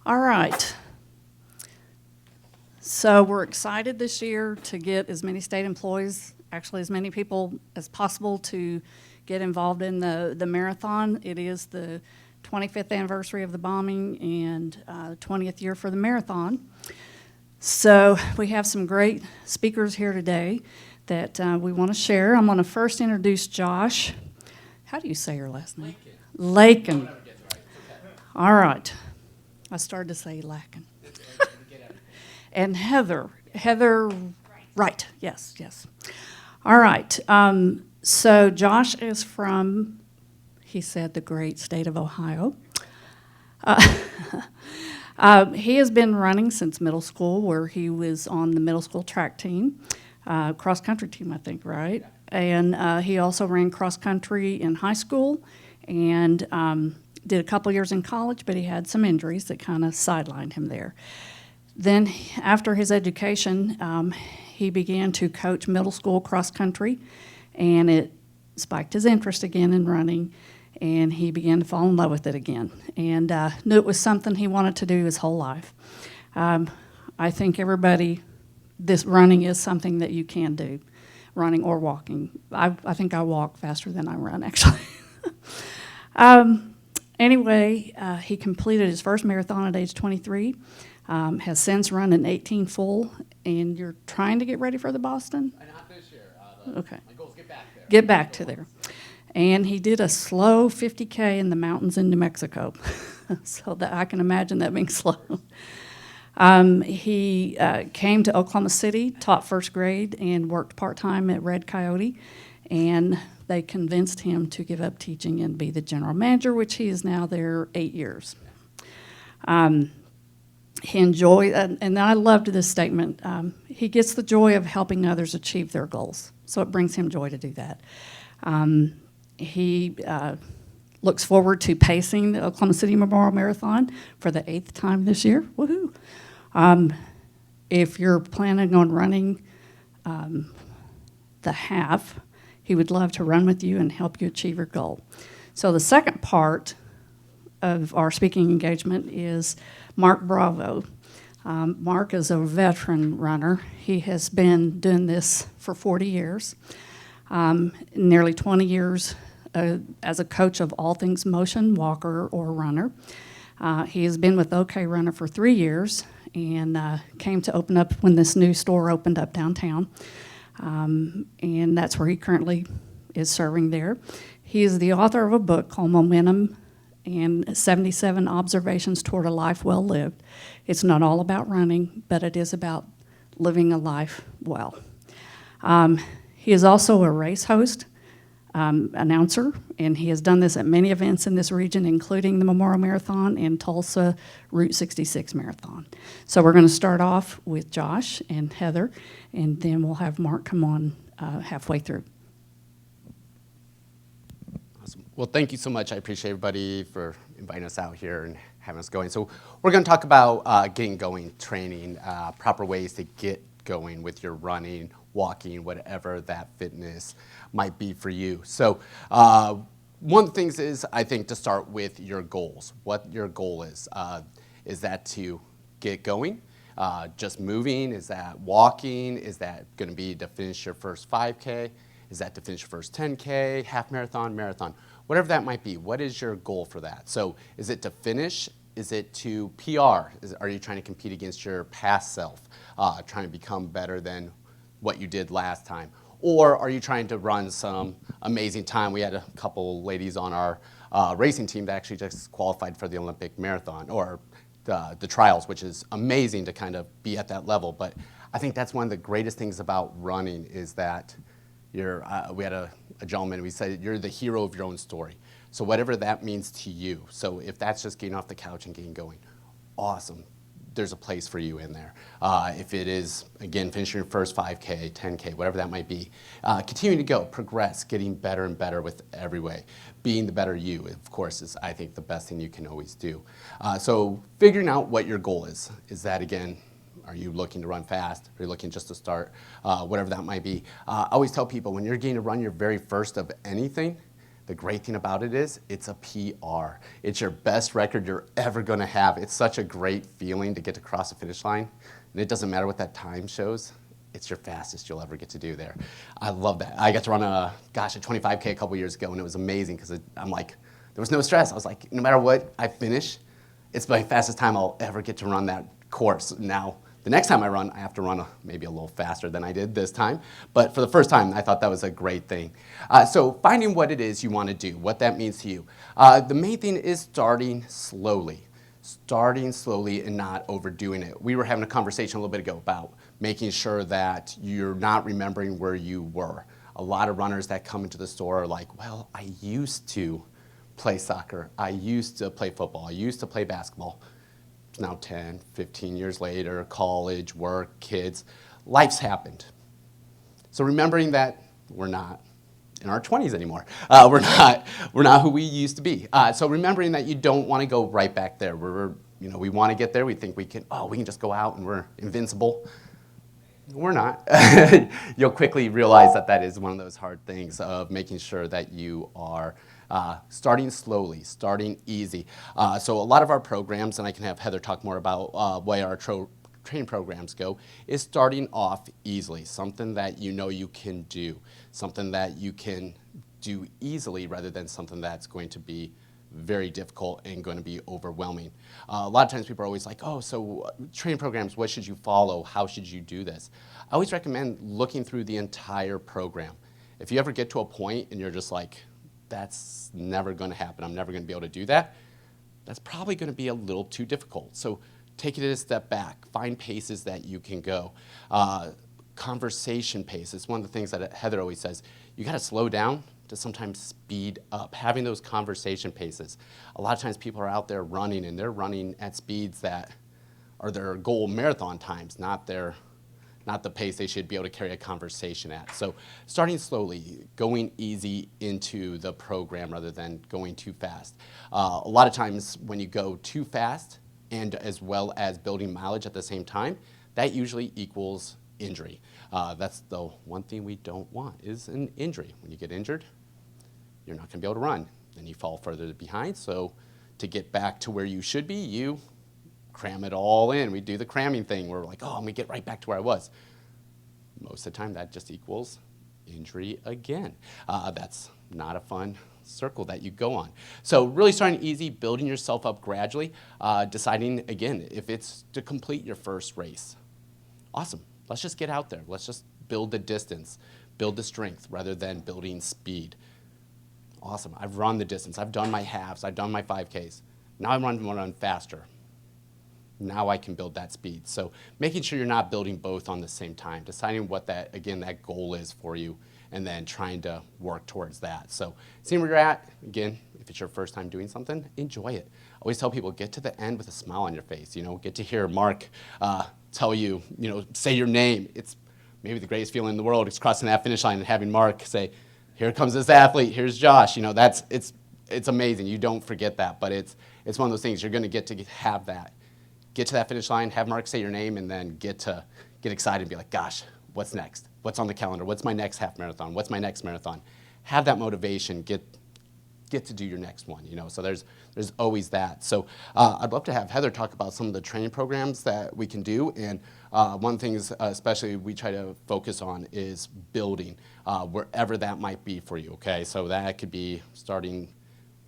All right. So we're excited this year to get as many state employees, actually as many people as possible, to get involved in the marathon. It is the 25th anniversary of the bombing and 20th year for the marathon. So we have some great speakers here today that we want to share. I'm going to first introduce Josh. How do you say your last name? Lakin. All right. I started to say Lakin. And Heather. Right. Yes. All right. So Josh is from, he said, the great state of Ohio. He has been running since middle school, where he was on the middle school track team, cross-country team, I think, right? And he also ran cross-country in high school and did a couple years in college, but he had some injuries that kind of sidelined him there. Then after his education, he began to coach middle school cross-country, and it spiked his interest again in running, and he began to fall in love with it again, and knew it was something he wanted to do his whole life. I think this running is something that you can do, running or walking. I think I walk faster than I run, actually. Anyway, he completed his first marathon at age 23, has since run an 18 full, and you're trying to get ready for the Boston? Not this year. Okay. My goal is get back there. Get back to there. And he did a slow 50K in the mountains in New Mexico. So that I can imagine that being slow. He came to Oklahoma City, taught first grade, and worked part-time at Red Coyote. And they convinced him to give up teaching and be the general manager, which he is now there 8 years. He enjoyed, and I loved this statement, he gets the joy of helping others achieve their goals. So it brings him joy to do that. He looks forward to pacing the Oklahoma City Memorial Marathon for the 8th time this year. Woohoo! If you're planning on running the half, he would love to run with you and help you achieve your goal. So the second part of our speaking engagement is Mark Bravo. Mark is a veteran runner. He has been doing this for 40 years, nearly 20 years as a coach of all things motion, walker, or runner. He has been with OK Runner for 3 years and came to open up when this new store opened up downtown. And that's where he currently is serving there. He is the author of a book called Momentum and 77 Observations Toward a Life Well Lived. It's not all about running, but it is about living a life well. He is also a race host, announcer, and he has done this at many events in this region, including the Memorial Marathon and Tulsa Route 66 Marathon. So we're going to start off with Josh and Heather, and then we'll have Mark come on halfway through. Awesome. Well, thank you so much. I appreciate everybody for inviting us out here and having us going. So we're going to talk about getting going, training, proper ways to get going with your running, walking, whatever that fitness might be for you. So one of the things is, I think, to start with your goals, what your goal is. Is that to get going, just moving? Is that walking? Is that going to be to finish your first 5K? Is that to finish your first 10K, half marathon, marathon? Whatever that might be, what is your goal for that? So is it to finish? Is it to PR? Are you trying to compete against your past self, trying to become better than what you did last time? Or are you trying to run some amazing time? We had a couple ladies on our racing team that actually just qualified for the Olympic marathon or the trials, which is amazing to kind of be at that level. But I think that's one of the greatest things about running is that we had a gentleman, we said, you're the hero of your own story. So whatever that means to you. So if that's just getting off the couch and getting going, awesome. There's a place for you in there. If it is, again, finishing your first 5K, 10K, whatever that might be, continuing to go, progress, getting better and better with every way. Being the better you, of course, is, I think, the best thing you can always do. So figuring out what your goal is that, again, are you looking to run fast? Are you looking just to start? Whatever that might be. I always tell people when you're getting to run your very first of anything, The great thing about it is it's a PR. It's your best record you're ever going to have. It's such a great feeling to get to cross the finish line. And it doesn't matter what that time shows. It's your fastest you'll ever get to do there. I love that. I got to run a 25K a couple years ago, and it was amazing because I'm like, there was no stress. I was like, no matter what I finish, it's my fastest time I'll ever get to run that course. Now, the next time I run, I have to run maybe a little faster than I did this time. But for the first time, I thought that was a great thing. So finding what it is you want to do, what that means to you. The main thing is starting slowly and not overdoing it. We were having a conversation a little bit ago about making sure that you're not remembering where you were. A lot of runners that come into the store are like, well, I used to play soccer. I used to play football. I used to play basketball. It's now 10, 15 years later, college, work, kids. Life's happened. So remembering that we're not in our 20s anymore. We're not who we used to be. So remembering that you don't want to go right back there. We want to get there. We think we can just go out and we're invincible. We're not. You'll quickly realize that is one of those hard things of making sure that you are starting slowly, starting easy. So a lot of our programs, and I can have Heather talk more about why our training programs go, is starting off easily, something that you know you can do, something that you can do easily rather than something that's going to be very difficult and going to be overwhelming. A lot of times people are always like, so training programs, what should you follow? How should you do this? I always recommend looking through the entire program. If you ever get to a point and you're just like, that's never going to happen, I'm never going to be able to do that, that's probably going to be a little too difficult. So take it a step back, find paces that you can go. Conversation pace is one of the things that Heather always says. You got to slow down to sometimes speed up, having those conversation paces. A lot of times people are out there running, and they're running at speeds that are their goal marathon times, not the pace they should be able to carry a conversation at. So starting slowly, going easy into the program rather than going too fast. A lot of times when you go too fast and as well as building mileage at the same time, that usually equals injury. That's the one thing we don't want is an injury. When you get injured, you're not going to be able to run. Then you fall further behind. So to get back to where you should be, you cram it all in. We do the cramming thing where we're like, I'm going to get right back to where I was. Most of the time, that just equals injury again. That's not a fun circle that you go on. So really starting easy, building yourself up gradually, deciding, again, if it's to complete your first race. Awesome. Let's just get out there. Let's just build the distance, build the strength rather than building speed. Awesome. I've run the distance. I've done my halves. I've done my 5Ks. Now I want to run faster. Now I can build that speed. So making sure you're not building both on the same time, deciding what that goal is for you, and then trying to work towards that. So seeing where you're at, again, if it's your first time doing something, enjoy it. I always tell people, get to the end with a smile on your face. Get to hear Mark tell you, say your name. It's maybe the greatest feeling in the world. It's crossing that finish line and having Mark say, here comes this athlete, here's Josh. It's amazing. You don't forget that, but it's one of those things you're going to get have that. Get to that finish line, have Mark say your name, and then get excited and be like, gosh, what's next? What's on the calendar? What's my next half marathon? What's my next marathon? Have that motivation, get to do your next one, So there's always that. So I'd love to have Heather talk about some of the training programs that we can do. And one of the things especially we try to focus on is building wherever that might be for you, okay? So that could be starting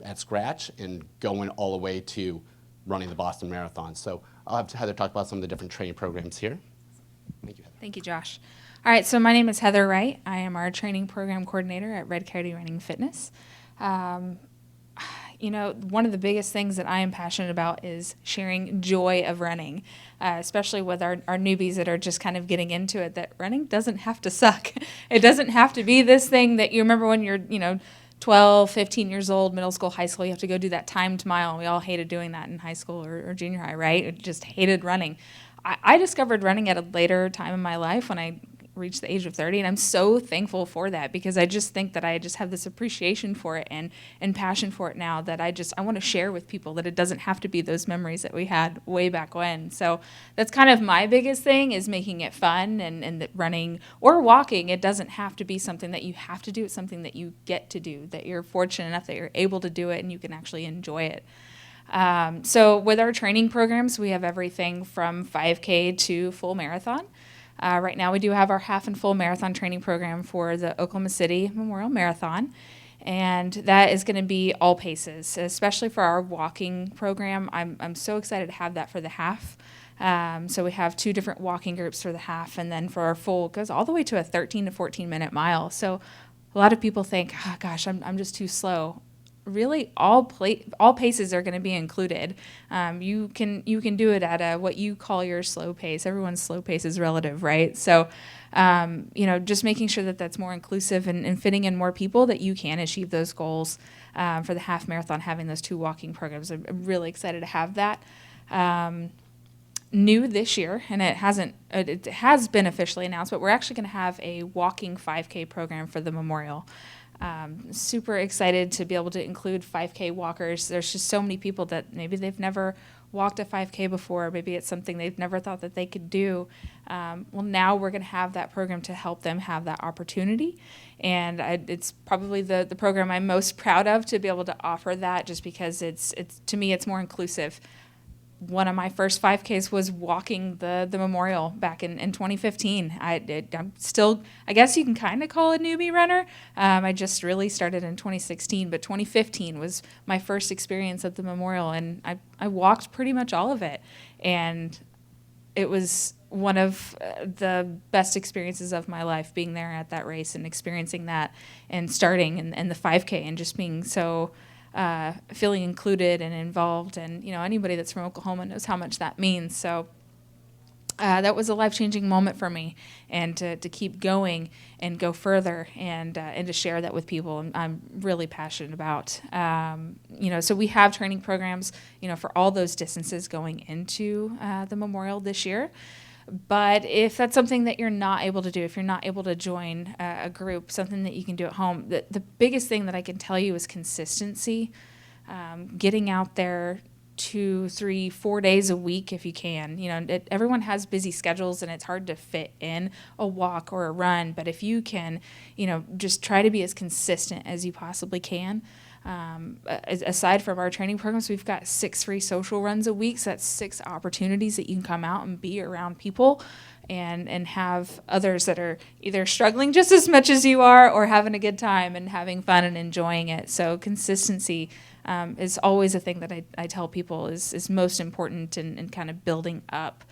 at scratch and going all the way to running the Boston Marathon. So I'll have Heather talk about some of the different training programs here. Thank you, Heather. Thank you, Josh. All right, so my name is Heather Wright. I am our training program coordinator at Red Coyote Running Fitness. One of the biggest things that I am passionate about is sharing joy of running, especially with our newbies that are just kind of getting into it, that running doesn't have to suck. It doesn't have to be this thing that you remember when you're, 12, 15 years old, middle school, high school, you have to go do that timed mile. And we all hated doing that in high school or junior high, right? We just hated running. I discovered running at a later time in my life when I reach the age of 30. And I'm so thankful for that, because I just think that I just have this appreciation for it and passion for it now, that I want to share with people that it doesn't have to be those memories that we had way back when. So that's kind of my biggest thing, is making it fun, and that running or walking, it doesn't have to be something that you have to do. It's something that you get to do, that you're fortunate enough that you're able to do it and you can actually enjoy it. So with our training programs, we have everything from 5K to full marathon. Right now we do have our half and full marathon training program for the Oklahoma City Memorial Marathon. And that is going to be all paces, especially for our walking program. I'm so excited to have that for the half. So we have 2 different walking groups for the half, and then for our full, it goes all the way to a 13 to 14 minute mile. So a lot of people think, oh, gosh, I'm just too slow. Really, all paces are going to be included. You can do it at what you call your slow pace. Everyone's slow pace is relative, right? So, just making sure that that's more inclusive and fitting in more people, that you can achieve those goals. For the half marathon, having those 2 walking programs, I'm really excited to have that. New this year, and it has been officially announced, but we're actually going to have a walking 5K program for the memorial. Super excited to be able to include 5K walkers. There's just so many people that maybe they've never walked a 5K before. Maybe it's something they've never thought that they could do. Well, now we're going to have that program to help them have that opportunity. And it's probably the program I'm most proud of, to be able to offer that, just because it's to me, it's more inclusive. One of my first 5Ks was walking the memorial back in 2015. I'm still, I guess you can kind of call a newbie runner. I just really started in 2016, but 2015 was my first experience at the memorial, and I walked pretty much all of it. And it was one of the best experiences of my life, being there at that race and experiencing that, and starting and the 5K, and just being so feeling included and involved. And anybody that's from Oklahoma knows how much that means. So that was a life-changing moment for me, and to keep going and go further, and to share that with people, I'm really passionate about. So we have training programs for all those distances going into the memorial this year. But if that's something that you're not able to do, if you're not able to join a group, something that you can do at home, the biggest thing that I can tell you is consistency. Getting out there 2, 3, 4 days a week if you can. Everyone has busy schedules, and it's hard to fit in a walk or a run. But if you can, just try to be as consistent as you possibly can. Aside from our training programs, we've got 6 free social runs a week. So that's 6 opportunities that you can come out and be around people, and have others that are either struggling just as much as you are, or having a good time and having fun and enjoying it. So consistency is always a thing that I tell people is most important in kind of building up.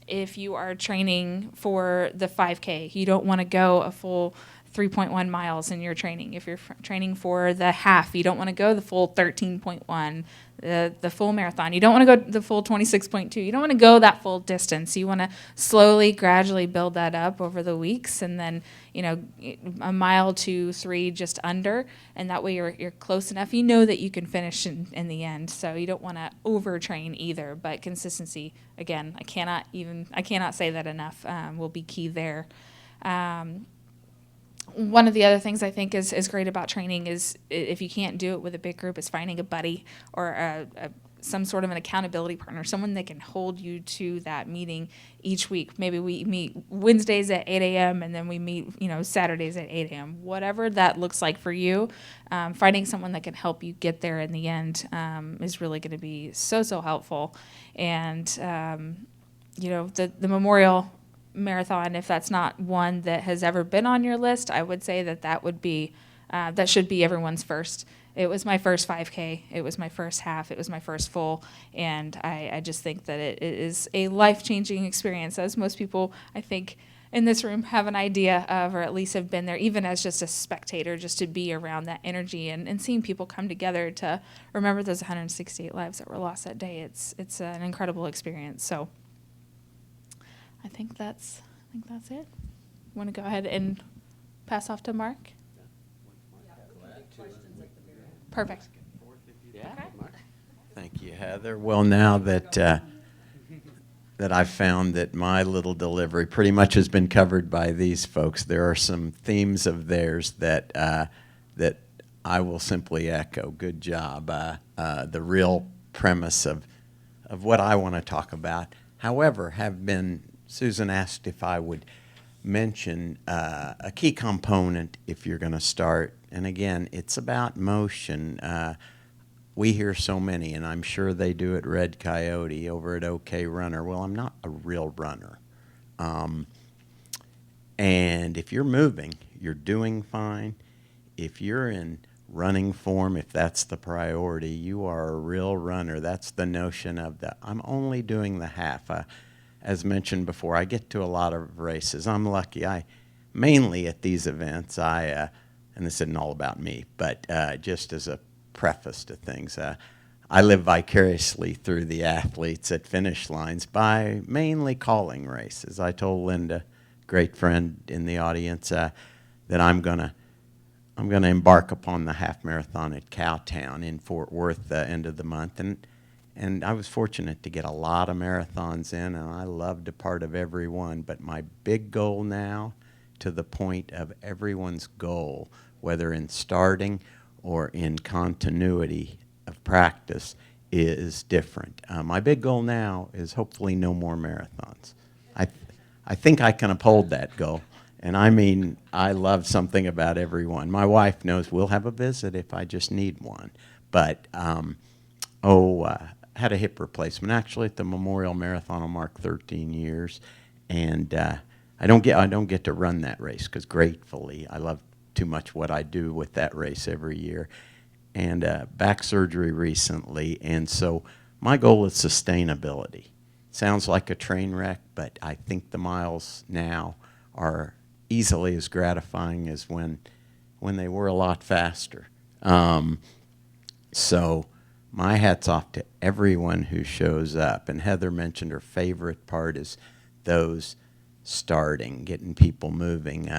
If you are training for the 5K, you don't want to go a full 3.1 miles in your training. If you're training for the half, you don't want to go the full 13.1, the full marathon. You don't want to go the full 26.2. You don't want to go that full distance. You want to slowly, gradually build that up over the weeks, and then, a mile to 3 just under, and that way you're close enough. You know that you can finish in the end, so you don't want to overtrain either. But consistency, again, I cannot say that enough, will be key there. One of the other things I think is great about training is, if you can't do it with a big group, is finding a buddy or some sort of an accountability partner, someone that can hold you to that meeting each week. Maybe we meet Wednesdays at 8 a.m. and then we meet, Saturdays at 8 a.m. Whatever that looks like for you, finding someone that can help you get there in the end is really going to be so helpful. And, the Memorial Marathon, if that's not one that has ever been on your list, I would say that would be that should be everyone's first. It was my first 5K. It was my first half. It was my first full, and I just think that it is a life-changing experience, as most people, I think, in this room have an idea of, or at least have been there, even as just a spectator, just to be around that energy and seeing people come together to remember those 168 lives that were lost that day. It's an incredible experience. So I think that's it. Want to go ahead and pass off to Mark? Perfect. Yeah. Okay. Mark. Thank you, Heather. Well, now that that I've found that my little delivery pretty much has been covered by these folks. There are some themes of theirs that that I will simply echo. Good job. The real premise of what I want to talk about. However, Susan asked if I would mention a key component if you're going to start. And again, it's about motion. We hear so many, and I'm sure they do at Red Coyote over at OK Runner. Well, I'm not a real runner. And if you're moving, you're doing fine. If you're in running form, if that's the priority, you are a real runner. That's the notion of I'm only doing the half. As mentioned before, I get to a lot of races. I'm lucky. Mainly at these events, and this isn't all about me, but just as a preface to things, I live vicariously through the athletes at finish lines by mainly calling races. I told Linda, great friend in the audience, that I'm going to embark upon the half marathon at Cowtown in Fort Worth end of the month, and I was fortunate to get a lot of marathons in, and I loved a part of every one. But my big goal now, to the point of everyone's goal, whether in starting or in continuity of practice, is different. My big goal now is hopefully no more marathons. I think I can uphold that goal. And I mean, I love something about everyone. My wife knows we'll have a visit if I just need one. But, had a hip replacement actually at the Memorial Marathon. I'll mark 13 years. And I don't get to run that race because gratefully I love too much what I do with that race every year. And back surgery recently. And so my goal is sustainability. Sounds like a train wreck, but I think the miles now are easily as gratifying as when they were a lot faster. So my hat's off to everyone who shows up. And Heather mentioned her favorite part is those starting, getting people moving.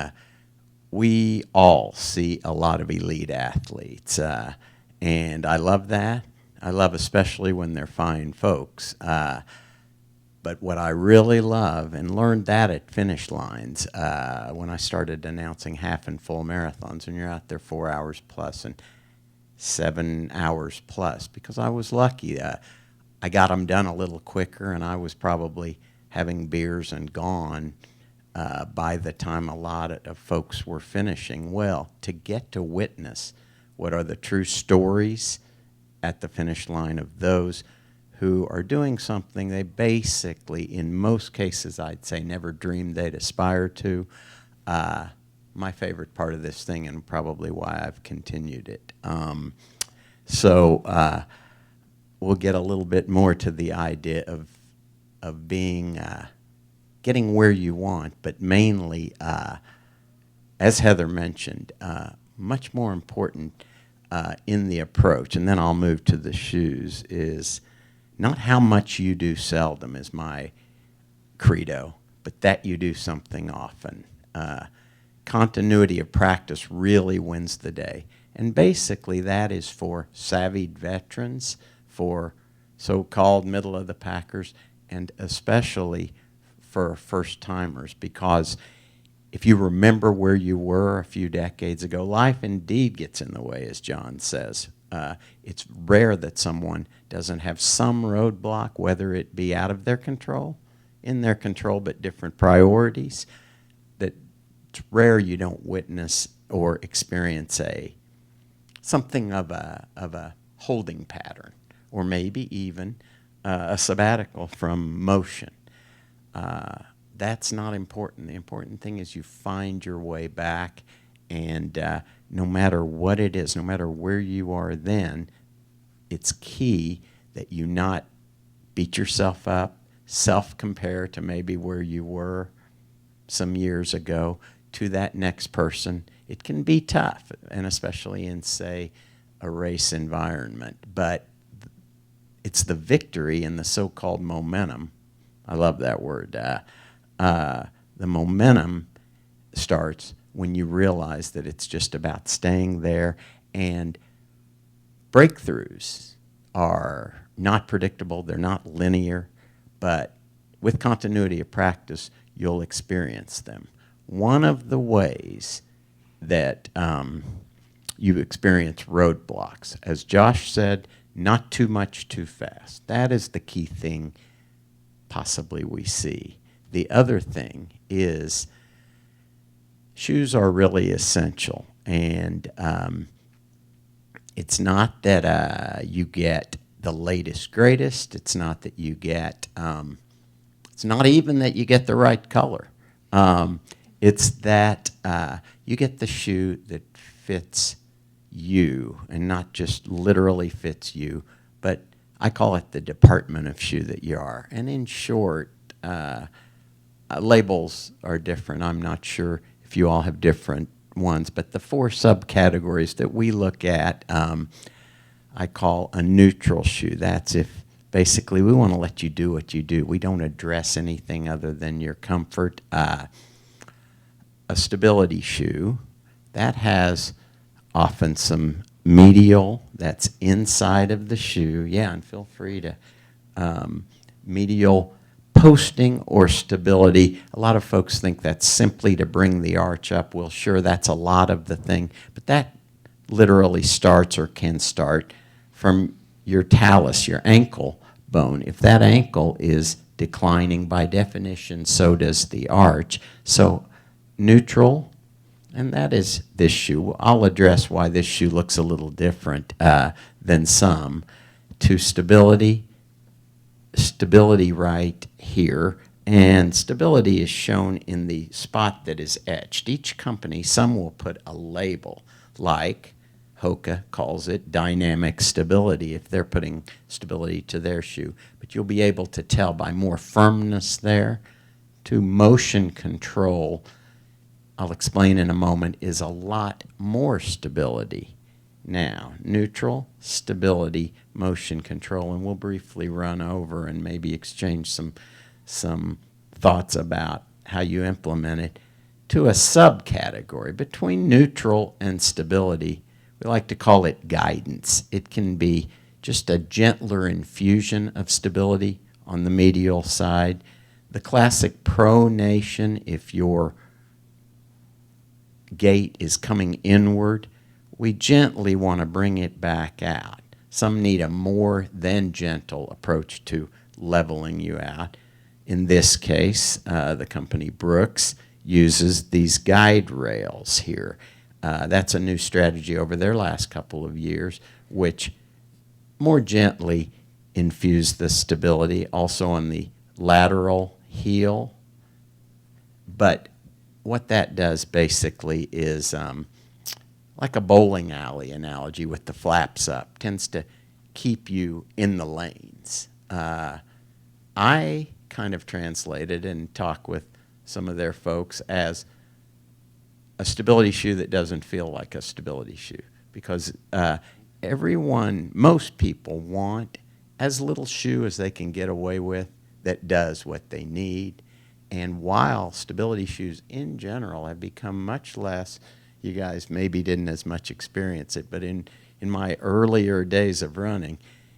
We all see a lot of elite athletes, and I love that. I love especially when they're fine folks. But what I really love, and learned that at finish lines, when I started announcing half and full marathons, and you're out there 4 hours plus and 7 hours plus, because I was lucky. I got them done a little quicker, and I was probably having beers and gone by the time a lot of folks were finishing. Well, to get to witness what are the true stories at the finish line of those who are doing something they basically, in most cases, I'd say never dreamed they'd aspire to. My favorite part of this thing, and probably why I've continued it. So we'll get a little bit more to the idea of being, getting where you want, but mainly, as Heather mentioned, much more important in the approach, and then I'll move to the shoes, is not how much you do seldom is my credo, but that you do something often. Continuity of practice really wins the day. And basically that is for savvied veterans, for so-called middle-of-the-packers, and especially for first-timers, because if you remember where you were a few decades ago, life indeed gets in the way, as John says. It's rare that someone doesn't have some roadblock, whether it be out of their control, in their control, but different priorities. That it's rare you don't witness or experience something of a holding pattern, or maybe even a sabbatical from motion. That's not important. The important thing is you find your way back, and no matter what it is, no matter where you are then, it's key that you not beat yourself up, self-compare to maybe where you were some years ago to that next person. It can be tough, and especially in, say, a race environment, but it's the victory and the so-called momentum. I love that word. The momentum starts when you realize that it's just about staying there, and breakthroughs are not predictable, they're not linear, but with continuity of practice, you'll experience them. One of the ways that you experience roadblocks, as Josh said, not too much too fast. That is the key thing possibly we see. The other thing is shoes are really essential, and it's not that you get the latest, greatest. It's not that you get, it's not even that you get the right color. It's that you get the shoe that fits you, and not just literally fits you, but I call it the department of shoe that you are. And in short, labels are different. I'm not sure if you all have different ones, but the 4 subcategories that we look at, I call a neutral shoe. That's if basically we want to let you do what you do. We don't address anything other than your comfort. A stability shoe, that has often some medial that's inside of the shoe. Yeah, and feel free to medial posting or stability. A lot of folks think that's simply to bring the arch up. Well, sure, that's a lot of the thing, but that literally starts or can start from your talus, your ankle bone. If that ankle is declining, by definition, so does the arch. So neutral, and that is this shoe. I'll address why this shoe looks a little different than some. To stability, stability right here, and stability is shown in the spot that is etched. Each company, some will put a label, like Hoka calls it dynamic stability if they're putting stability to their shoe. But you'll be able to tell by more firmness there. To motion control, I'll explain in a moment, is a lot more stability. Now, neutral, stability, motion control, and we'll briefly run over and maybe exchange some thoughts about how you implement it. To a subcategory between neutral and stability, we like to call it guidance. It can be just a gentler infusion of stability on the medial side. The classic pronation, if your gait is coming inward, we gently want to bring it back out. Some need a more than gentle approach to leveling you out. In this case, the company Brooks uses these guide rails here. That's a new strategy over their last couple of years, which more gently infuse the stability, also on the lateral heel. But what that does basically is like a bowling alley analogy with the flaps up, tends to keep you in the lanes. I kind of translated and talk with some of their folks as a stability shoe that doesn't feel like a stability shoe, because most people want as little shoe as they can get away with that does what they need. And while stability shoes in general have become much less, you guys maybe didn't as much experience it, but in my earlier days of running,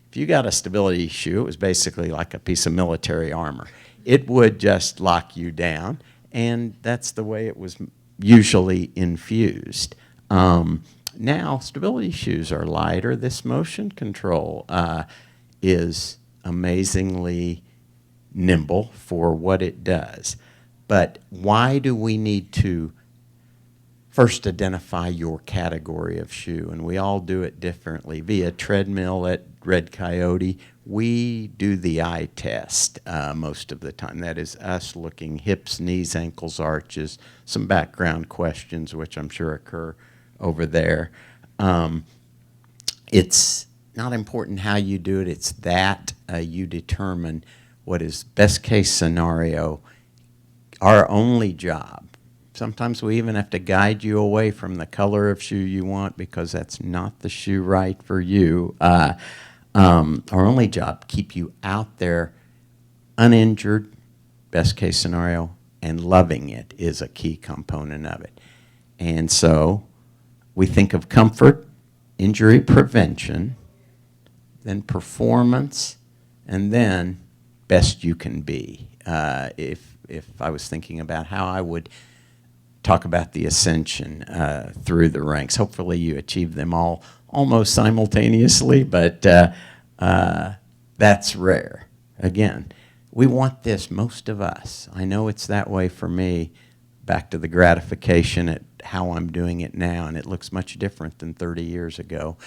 if you got a stability shoe, it was basically like a piece of military armor. It would just lock you down, and that's the way it was usually infused. Now, stability shoes are lighter. This motion control is amazingly nimble for what it does. But why do we need to first identify your category of shoe? And we all do it differently. Via treadmill at Red Coyote, we do the eye test most of the time. That is us looking hips, knees, ankles, arches, some background questions, which I'm sure occur over there. It's not important how you do it. It's that you determine what is best case scenario. Our only job, sometimes we even have to guide you away from the color of shoe you want because that's not the shoe right for you. Our only job, keep you out there uninjured, best case scenario, and loving it is a key component of it. And so we think of comfort, injury prevention, then performance, and then best you can be. If I was thinking about how I would talk about the ascension through the ranks, hopefully you achieve them all almost simultaneously, but that's rare. Again, we want this, most of us. I know it's that way for me, back to the gratification at how I'm doing it now, and it looks much different than 30 years ago.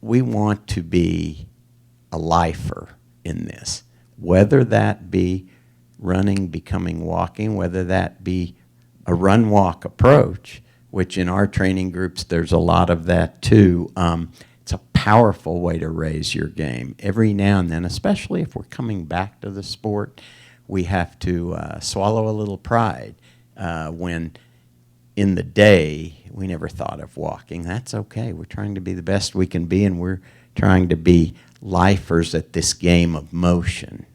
We want to be a lifer in this, whether that be running, becoming walking, whether that be a run-walk approach, which in our training groups there's a lot of that too. It's a powerful way to raise your game. Every now and then, especially if we're coming back to the sport, we have to swallow a little pride when in the day we never thought of walking. That's okay. We're trying to be the best we can be, and we're trying to be lifers at this game of motion.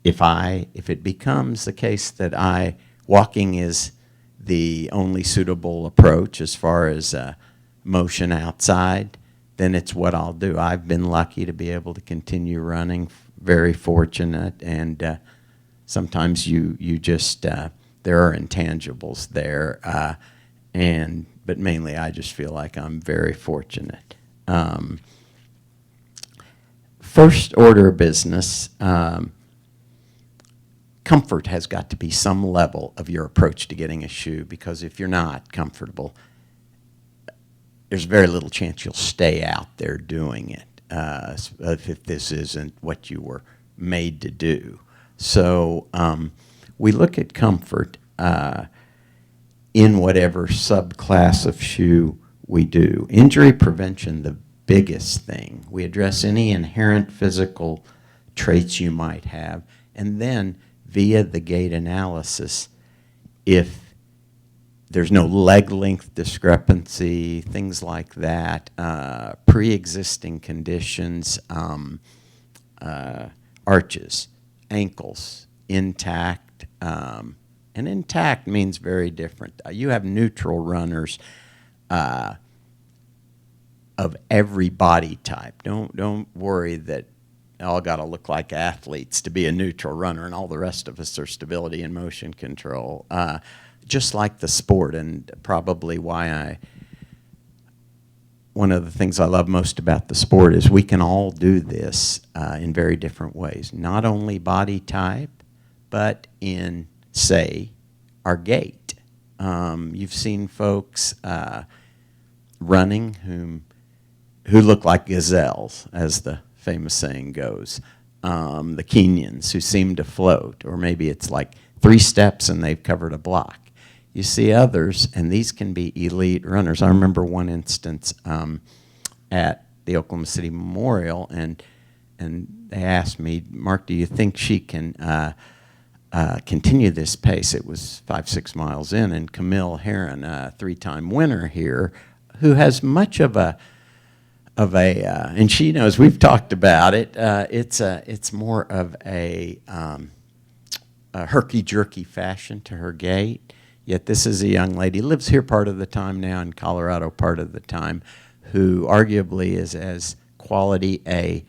If it becomes the case that walking is the only suitable approach as far as motion outside, then it's what I'll do. I've been lucky to be able to continue running, very fortunate, and sometimes you just there are intangibles there, but mainly I just feel like I'm very fortunate. First order of business, comfort has got to be some level of your approach to getting a shoe, because if you're not comfortable, there's very little chance you'll stay out there doing it if this isn't what you were made to do. So we look at comfort in whatever subclass of shoe we do. Injury prevention, the biggest thing. We address any inherent physical traits you might have, and then via the gait analysis, if there's no leg length discrepancy, things like that, pre-existing conditions, arches, ankles, intact, and intact means very different. You have neutral runners of every body type. Don't worry that all got to look like athletes to be a neutral runner, and all the rest of us are stability and motion control. Just like the sport, and probably one of the things I love most about the sport is we can all do this in very different ways. Not only body type, but in, say, our gait. You've seen folks running who look like gazelles, as the famous saying goes. The Kenyans who seem to float, or maybe it's like 3 steps and they've covered a block. You see others, and these can be elite runners. I remember one instance at the Oklahoma City Memorial, and they asked me, Mark, do you think she can continue this pace? It was 5-6 miles in, and Camille Herron, a 3-time winner here, who has much of a and she knows, we've talked about it, it's more of a herky-jerky fashion to her gait. Yet this is a young lady, lives here part of the time now, in Colorado part of the time, who arguably is as quality a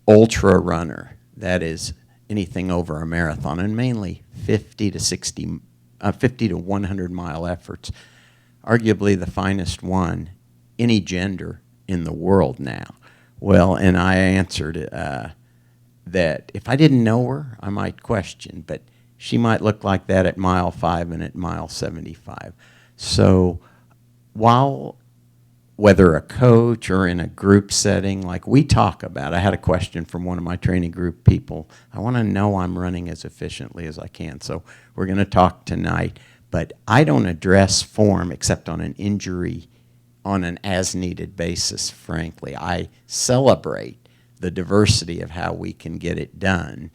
ultra runner, that is anything over a marathon, and mainly 50 to 100 mile efforts. Arguably the finest one, any gender in the world now. Well, and I answered that if I didn't know her, I might question, but she might look like that at mile 5 and at mile 75. So whether a coach or in a group setting, like we talk about, I had a question from one of my training group people. I want to know I'm running as efficiently as I can. So we're going to talk tonight, but I don't address form except on an injury, on an as-needed basis, frankly. I celebrate the diversity of how we can get it done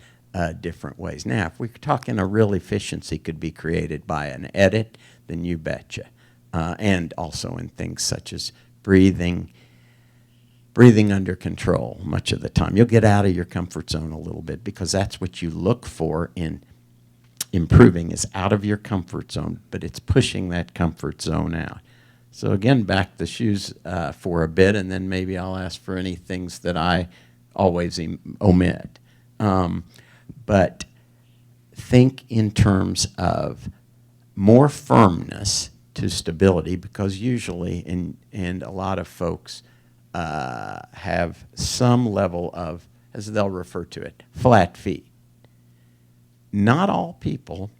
different ways. Now, if we're talking a real efficiency could be created by an edit, then you betcha. And also in things such as breathing under control much of the time. You'll get out of your comfort zone a little bit, because that's what you look for in improving, is out of your comfort zone, but it's pushing that comfort zone out. So again, back the shoes for a bit, and then maybe I'll ask for any things that I always omit. But think in terms of more firmness to stability, because usually, and a lot of folks have some level of, as they'll refer to it, flat feet. Not all people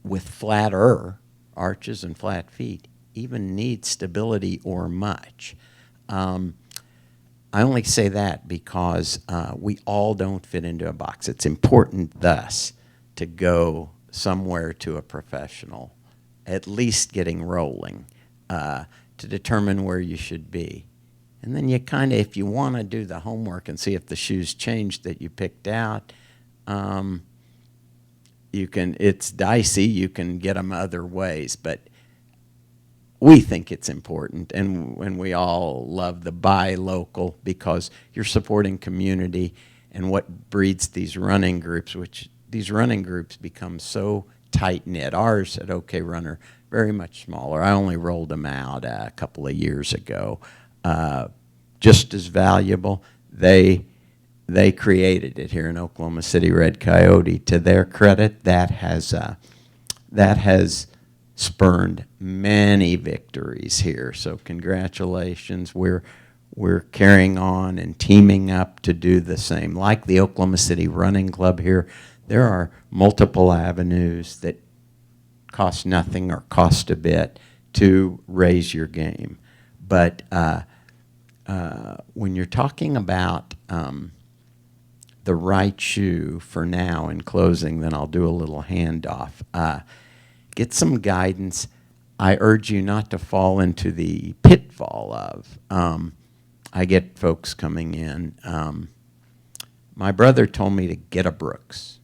with flatter arches and flat feet even need stability or much. I only say that because we all don't fit into a box. It's important, thus, to go somewhere to a professional, at least getting rolling, to determine where you should be. And then you kind of, if you want to do the homework and see if the shoes changed that you picked out, you can, it's dicey, you can get them other ways, but we think it's important, and we all love the buy local because you're supporting community and what breeds these running groups, which these running groups become so tight-knit. Ours at OK Runner, very much smaller. I only rolled them out a couple of years ago. Just as valuable. They created it here in Oklahoma City, Red Coyote. To their credit, that has spurned many victories here. So congratulations. We're carrying on and teaming up to do the same. Like the Oklahoma City Running Club here, there are multiple avenues that cost nothing or cost a bit to raise your game. But when you're talking about the right shoe for now in closing, then I'll do a little handoff. Get some guidance. I urge you not to fall into the pitfall of, I get folks coming in. My brother told me to get a Brooks.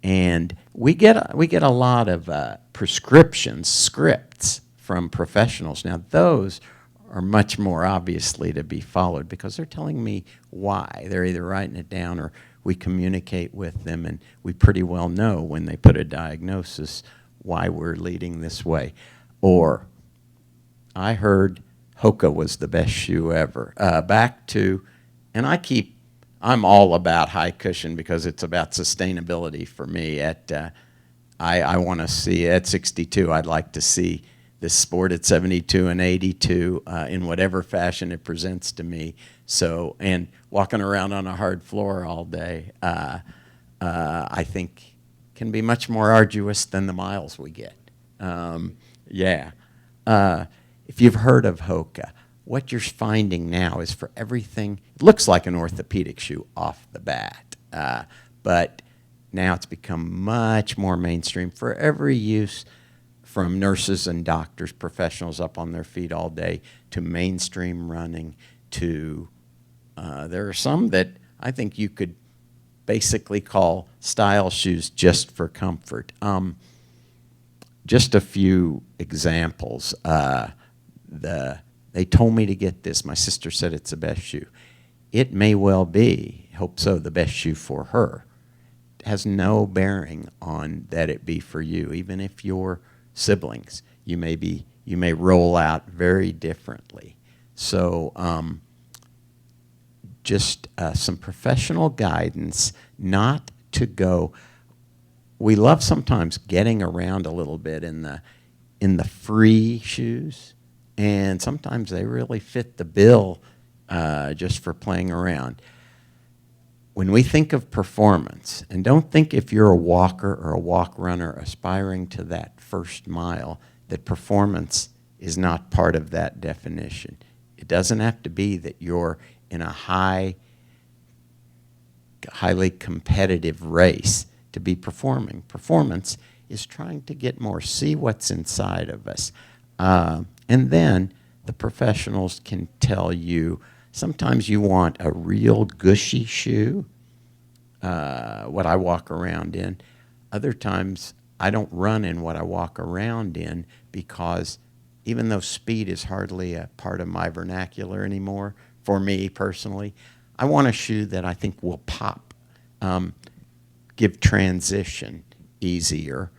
And we get a lot of prescriptions, scripts from professionals. Now, those are much more obviously to be followed because they're telling me why. They're either writing it down or we communicate with them, and we pretty well know when they put a diagnosis why we're leading this way. Or I heard Hoka was the best shoe ever. Back to, and I'm all about high cushion because it's about sustainability for me. I want to see, at 62, I'd like to see this sport at 72 and 82 in whatever fashion it presents to me. So, and walking around on a hard floor all day, I think can be much more arduous than the miles we get. Yeah. If you've heard of Hoka, what you're finding now is for everything, it looks like an orthopedic shoe off the bat, but now it's become much more mainstream for every use, from nurses and doctors, professionals up on their feet all day, to mainstream running, to there are some that I think you could basically call style shoes just for comfort. Just a few examples. They told me to get this. My sister said it's the best shoe. It may well be, hope so, the best shoe for her. It has no bearing on that it be for you. Even if you're siblings, you may roll out very differently. So just some professional guidance, not to go. We love sometimes getting around a little bit in the free shoes, and sometimes they really fit the bill just for playing around. When we think of performance, and don't think if you're a walker or a walk runner aspiring to that first mile, that performance is not part of that definition. It doesn't have to be that you're in a highly competitive race to be performing. Performance is trying to get more, see what's inside of us. And then the professionals can tell you, sometimes you want a real gushy shoe, what I walk around in. Other times I don't run in what I walk around in because even though speed is hardly a part of my vernacular anymore, for me personally, I want a shoe that I think will pop, give transition easier,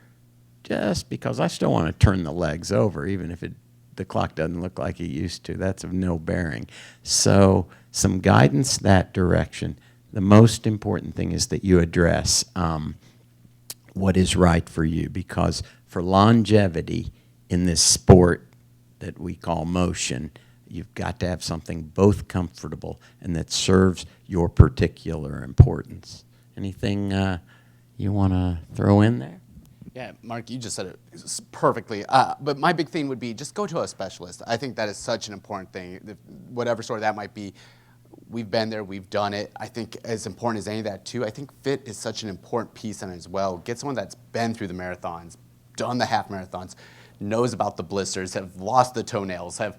just because I still want to turn the legs over, even if the clock doesn't look like it used to. That's of no bearing. So some guidance that direction. The most important thing is that you address what is right for you, because for longevity in this sport that we call motion, you've got to have something both comfortable and that serves your particular importance. Anything you want to throw in there? Yeah, Mark, you just said it perfectly. But my big thing would be just go to a specialist. I think that is such an important thing. Whatever sort of that might be, we've been there, we've done it. I think as important as any of that too, I think fit is such an important piece in it as well. Get someone that's been through the marathons, done the half marathons, knows about the blisters, have lost the toenails, have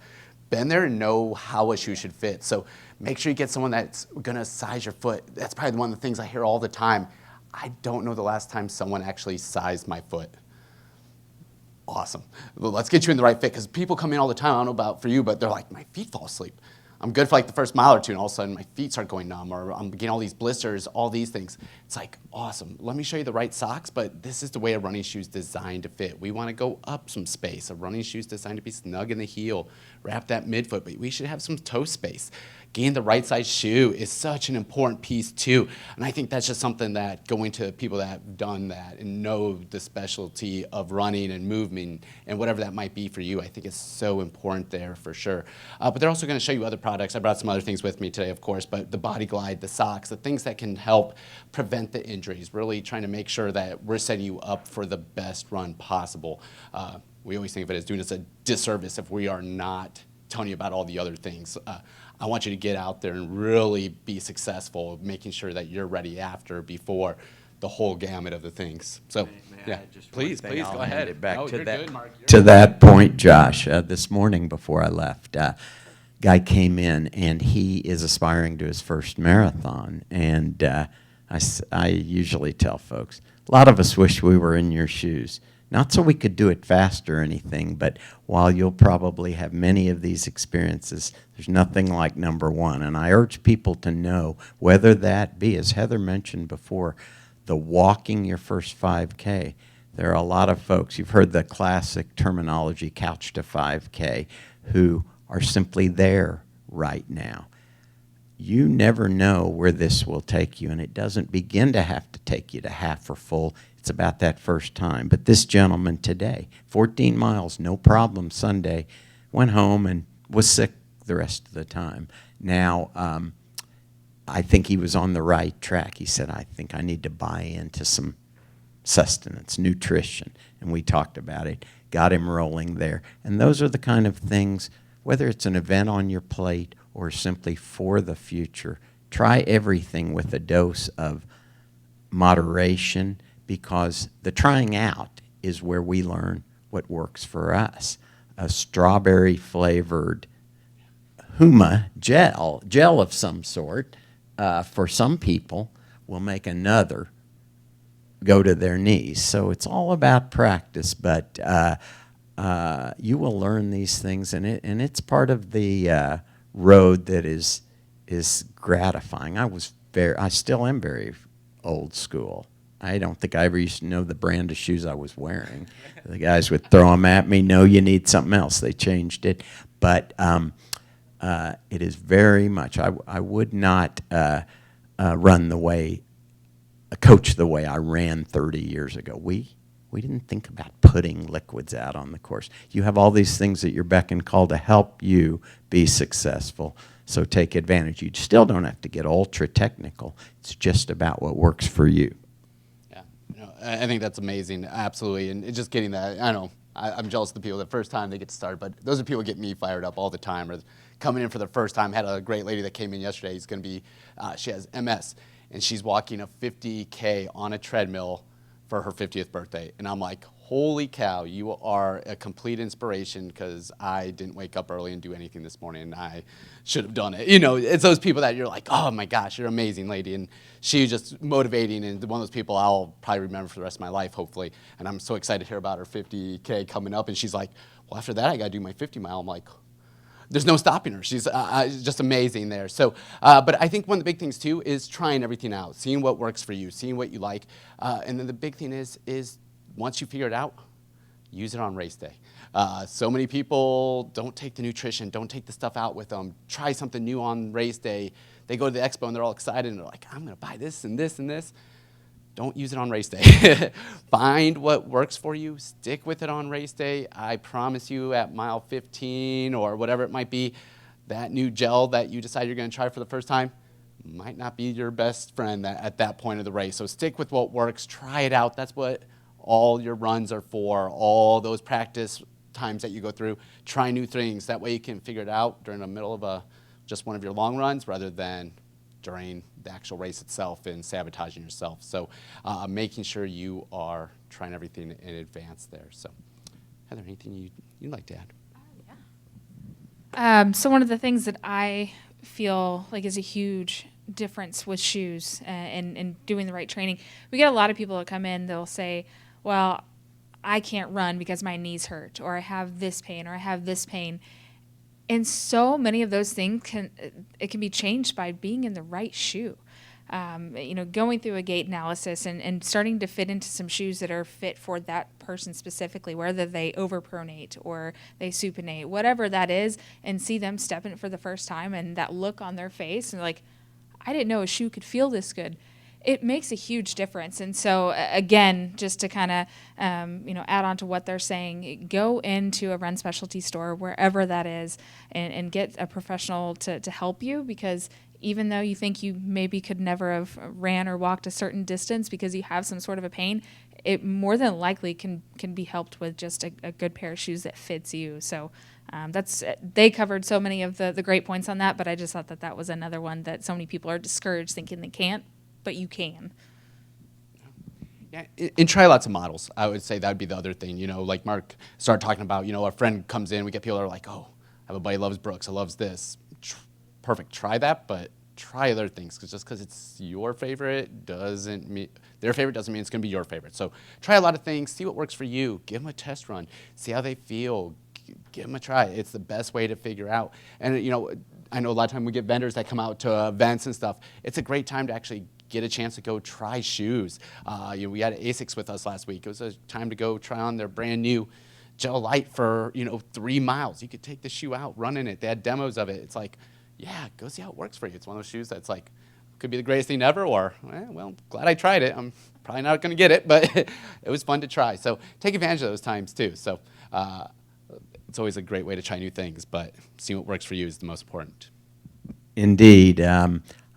been there and know how a shoe should fit. So make sure you get someone that's gonna size your foot. That's probably one of the things I hear all the time. I don't know the last time someone actually sized my foot. Awesome. Well, let's get you in the right fit, because people come in all the time, I don't know about for you, but they're like, my feet fall asleep. I'm good for like the first mile or two, and all of a sudden my feet start going numb, or I'm getting all these blisters, all these things. It's like, awesome. Let me show you the right socks, but this is the way a running shoe is designed to fit. We want to go up some space. A running shoe is designed to be snug in the heel, wrap that midfoot, but we should have some toe space. Getting the right size shoe is such an important piece too. And I think that's just something that going to people that have done that and know the specialty of running and movement and whatever that might be for you, I think is so important there for sure. But they're also going to show you other products. I brought some other things with me today, of course, but the Body Glide, the socks, the things that can help prevent the injuries, really trying to make sure that we're setting you up for the best run possible. We always think of it as doing us a disservice if we are not telling you about all the other things. I want you to get out there and really be successful, making sure that you're ready after, before, the whole gamut of the things. So, yeah, please go ahead. It back No, to you're that, good, Mark. You're to that point, Josh. This morning before I left, guy came in and he is aspiring to his first marathon. And I usually tell folks, a lot of us wish we were in your shoes. Not so we could do it fast or anything, but while you'll probably have many of these experiences, there's nothing like number one. And I urge people to know, whether that be, as Heather mentioned before, the walking your first 5K. There are a lot of folks, you've heard the classic terminology, couch to 5K, who are simply there right now. You never know where this will take you, and it doesn't begin to have to take you to half or full. It's about that first time. But this gentleman today, 14 miles, no problem Sunday, went home and was sick the rest of the time. Now, I think he was on the right track. He said, I think I need to buy into some sustenance, nutrition, and we talked about it, got him rolling there. And those are the kind of things, whether it's an event on your plate or simply for the future, try everything with a dose of moderation, because the trying out is where we learn what works for us. A strawberry flavored Huma gel of some sort, for some people will make another go to their knees. So it's all about practice, but you will learn these things, and it's part of the road that is gratifying. I still am very old school. I don't think I ever used to know the brand of shoes I was wearing. The guys would throw them at me, no, you need something else. They changed it. But it is very much, I would not run the way, coach the way I ran 30 years ago. We didn't think about putting liquids out on the course. You have all these things at your beck and call to help you be successful. So take advantage. You still don't have to get ultra technical. It's just about what works for you. Yeah, I think that's amazing, absolutely. And just getting that, I know, I'm jealous of the people the first time they get to start, but those are people who get me fired up all the time, or coming in for the first time. Had a great lady that came in yesterday. She's going to be, she has MS, and she's walking a 50K on a treadmill for her 50th birthday. And I'm like, holy cow, you are a complete inspiration, because I didn't wake up early and do anything this morning, and I should have done it. You know, it's those people that you're like, oh my gosh, you're an amazing lady. And she's just motivating, and one of those people I'll probably remember for the rest of my life, hopefully. And I'm so excited to hear about her 50K coming up. And she's like, well, after that, I got to do my 50 mile. I'm like, there's no stopping her. She's just amazing there. So, but I think one of the big things too is trying everything out, seeing what works for you, seeing what you like. And then the big thing is once you figure it out, use it on race day. So many people don't take the nutrition, don't take the stuff out with them, try something new on race day. They go to the expo and they're all excited and they're like, I'm gonna buy this and this and this. Don't use it on race day. Find what works for you, stick with it on race day. I promise you at mile 15 or whatever it might be, that new gel that you decide you're gonna try for the first time might not be your best friend at that point of the race. So stick with what works, try it out. That's what all your runs are for, all those practice times that you go through. Try new things. That way you can figure it out during the middle of just one of your long runs rather than during the actual race itself and sabotaging yourself. So making sure you are trying everything in advance there. So Heather, anything you'd like to add? So one of the things that I feel like is a huge difference with shoes and doing the right training, we get a lot of people that come in, they'll say, well, I can't run because my knees hurt, or I have this pain, or I have this pain. And so many of those things can be changed by being in the right shoe. Going through a gait analysis and starting to fit into some shoes that are fit for that person specifically, whether they overpronate or they supinate, whatever that is, and see them step in it for the first time and that look on their face and like, I didn't know a shoe could feel this good. It makes a huge difference. And so again, just to kind of, add on to what they're saying, go into a run specialty store, wherever that is, and get a professional to help you, because even though you think you maybe could never have ran or walked a certain distance because you have some sort of a pain, it more than likely can be helped with just a good pair of shoes that fits you. So they covered so many of the great points on that, but I just thought that was another one that so many people are discouraged thinking they can't, but you can. Yeah, and try lots of models. I would say that would be the other thing. Like Mark started talking about, a friend comes in, we get people that are like, oh, I have a buddy who loves Brooks, I loves this. Perfect, try that, but try other things, because just because it's your favorite doesn't mean, their favorite doesn't mean it's gonna be your favorite. So try a lot of things, see what works for you, give them a test run, see how they feel, give them a try. It's the best way to figure out. And I know a lot of time we get vendors that come out to events and stuff. It's a great time to actually get a chance to go try shoes. We had ASICS with us last week. It was a time to go try on their brand new Gel Light for 3 miles. You could take the shoe out, run in it. They had demos of it. It's like, yeah, go see how it works for you. It's one of those shoes that's like, could be the greatest thing ever, or, well, glad I tried it. I'm probably not going to get it, but it was fun to try. So take advantage of those times too. So it's always a great way to try new things, but seeing what works for you is the most important. Indeed.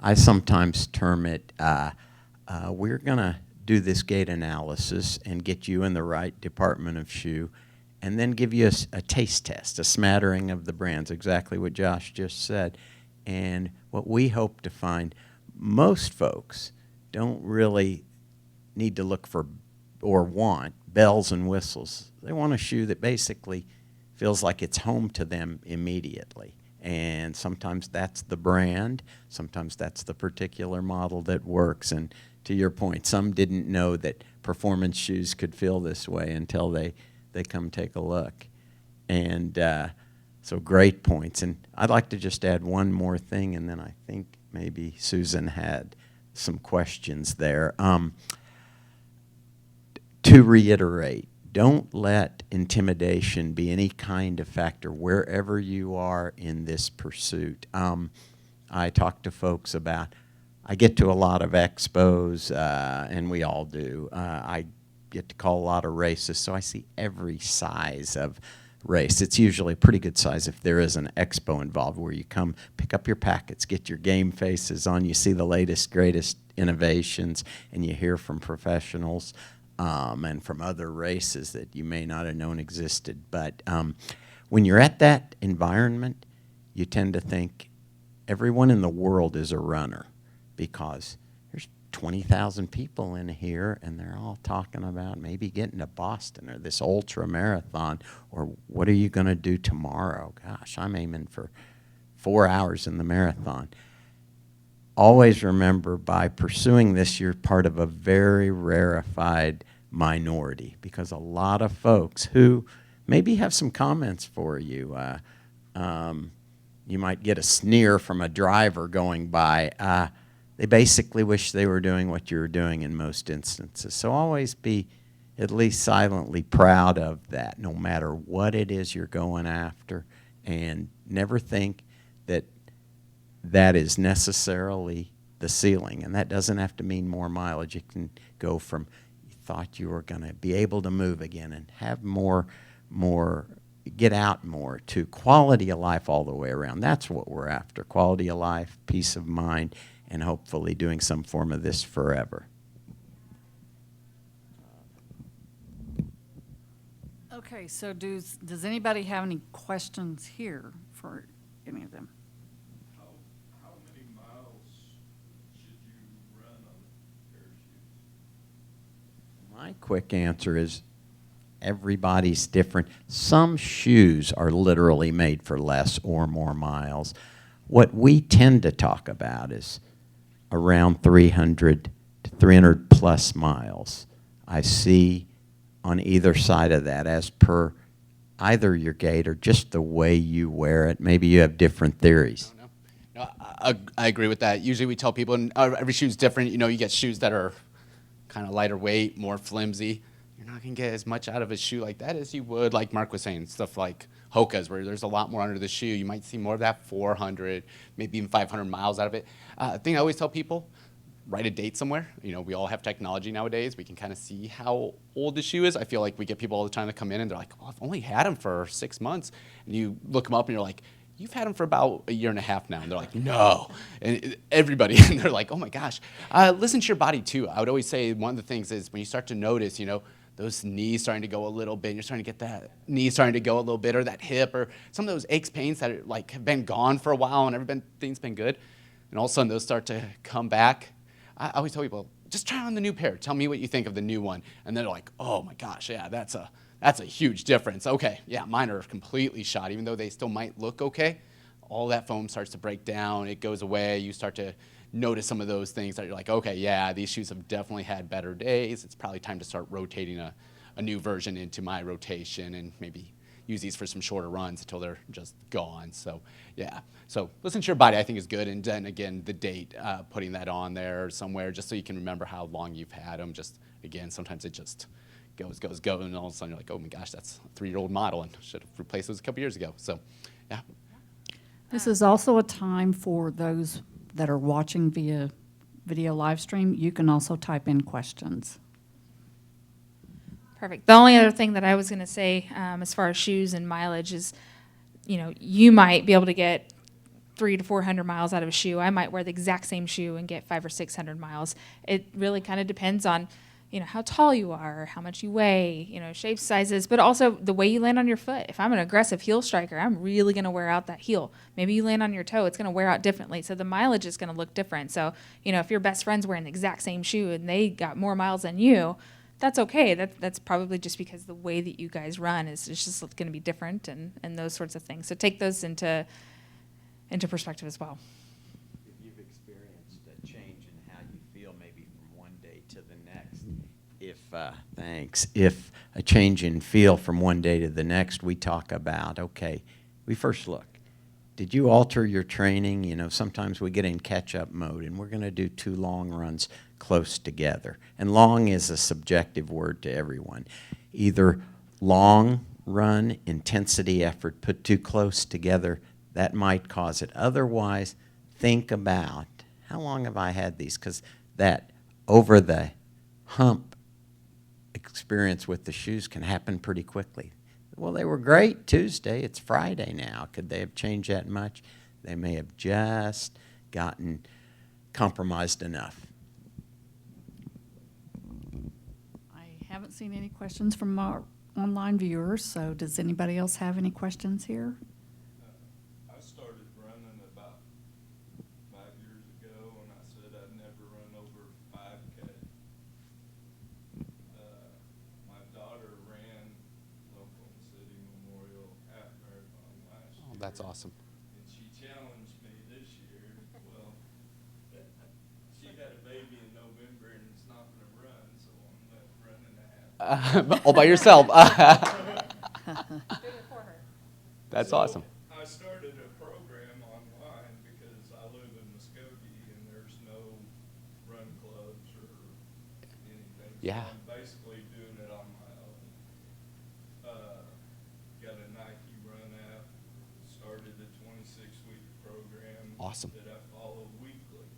I sometimes term it, we're going to do this gait analysis and get you in the right department of shoe, and then give you a taste test, a smattering of the brands, exactly what Josh just said. And what we hope to find, most folks don't really need to look for or want bells and whistles. They want a shoe that basically feels like it's home to them immediately. And sometimes that's the brand, sometimes that's the particular model that works. And to your point, some didn't know that performance shoes could feel this way until they come take a look. And so great points. And I'd like to just add one more thing, and then I think maybe Susan had some questions there. To reiterate, don't let intimidation be any kind of factor wherever you are in this pursuit. I talk to folks about, I get to a lot of expos, and we all do. I get to call a lot of races, so I see every size of race. It's usually a pretty good size if there is an expo involved, where you come, pick up your packets, get your game faces on, you see the latest, greatest innovations, and you hear from professionals and from other races that you may not have known existed. But when you're at that environment, you tend to think everyone in the world is a runner, because there's 20,000 people in here, and they're all talking about maybe getting to Boston or this ultra marathon, or what are you going to do tomorrow? Gosh, I'm aiming for 4 hours in the marathon. Always remember, by pursuing this, you're part of a very rarefied minority, because a lot of folks who maybe have some comments for you, you might get a sneer from a driver going by, they basically wish they were doing what you were doing in most instances. So always be at least silently proud of that, no matter what it is you're going after, and never think that that is necessarily the ceiling. And that doesn't have to mean more mileage. It can go from you thought you were going to be able to move again and have more, get out more, to quality of life all the way around. That's what we're after: quality of life, peace of mind, and hopefully doing some form of this forever. Okay, so does anybody have any questions here for any of them? How many miles should you run on a pair of shoes? My quick answer is everybody's different. Some shoes are literally made for less or more miles. What we tend to talk about is around 300 to 300 plus miles. I see on either side of that, as per either your gait or just the way you wear it. Maybe you have different theories. No, I agree with that. Usually we tell people, and every shoe's different. You know, you get shoes that are kind of lighter weight, more flimsy. You're not going to get as much out of a shoe like that as you would, like Mark was saying, stuff like Hoka's, where there's a lot more under the shoe. You might see more of that 400, maybe even 500 miles out of it. Thing I always tell people, write a date somewhere. You know, we all have technology nowadays. We can kind of see how old the shoe is. I feel like we get people all the time that come in and they're like, well, I've only had them for 6 months. And you look them up and you're like, you've had them for about a year and a half now. And they're like, no. And everybody, and they're like, oh my gosh. Listen to your body too. I would always say one of the things is when you start to notice, you know, those knees starting to go a little bit, and you're starting to get that knee starting to go a little bit, or that hip, or some of those aches, pains that are, like, have been gone for a while and everything's been good. And all of a sudden those start to come back. I always tell people, just try on the new pair. Tell me what you think of the new one. And they're like, oh my gosh, yeah, that's a huge difference. Okay, yeah, mine are completely shot, even though they still might look okay. All that foam starts to break down. It goes away. You start to notice some of those things that you're like, okay, yeah, these shoes have definitely had better days. It's probably time to start rotating a new version into my rotation and maybe use these for some shorter runs until they're just gone. So yeah, so listen to your body, I think, is good. And then again, the date, putting that on there somewhere just so you can remember how long you've had them. Just again, sometimes it just goes, and all of a sudden you're like, oh my gosh, that's a 3-year-old model and should have replaced those a couple years ago. So yeah. This is also a time for those that are watching via video live stream. You can also type in questions. Perfect. The only other thing that I was going to say as far as shoes and mileage is, you know, you might be able to get 300 to 400 miles out of a shoe. I might wear the exact same shoe and get 500 or 600 miles. It really kind of depends on, you know, how tall you are, how much you weigh, you know, shape sizes, but also the way you land on your foot. If I'm an aggressive heel striker, I'm really going to wear out that heel. Maybe you land on your toe, it's going to wear out differently. So the mileage is going to look different. So, you know, if your best friend's wearing the exact same shoe and they got more miles than you, that's okay. That's probably just because the way that you guys run is just going to be different and those sorts of things. So take those into perspective as well. If you've experienced a change in how you feel maybe from one day to the next, if a change in feel from one day to the next, we talk about, okay, we first look. Did you alter your training? You know, sometimes we get in catch-up mode, and we're going to do 2 long runs close together. And long is a subjective word to everyone. Either long run, intensity, effort, put 2 close together, that might cause it. Otherwise, think about, how long have I had these? Because that over the hump experience with the shoes can happen pretty quickly. Well, they were great Tuesday. It's Friday now. Could they have changed that much? They may have just gotten compromised enough. I haven't seen any questions from our online viewers, so does anybody else have any questions here? I started running about 5 years ago, and I said I'd never run over 5K. My daughter ran Oklahoma City Memorial Half Marathon last year. Oh, that's awesome. And she challenged me this year. Well, she had a baby in November and it's not going to run, so I'm left running a half. All by yourself. That's awesome. I started a program online because I live in Muskogee and there's no run clubs or anything. Yeah. So I'm basically doing it on Awesome. that I follow weekly.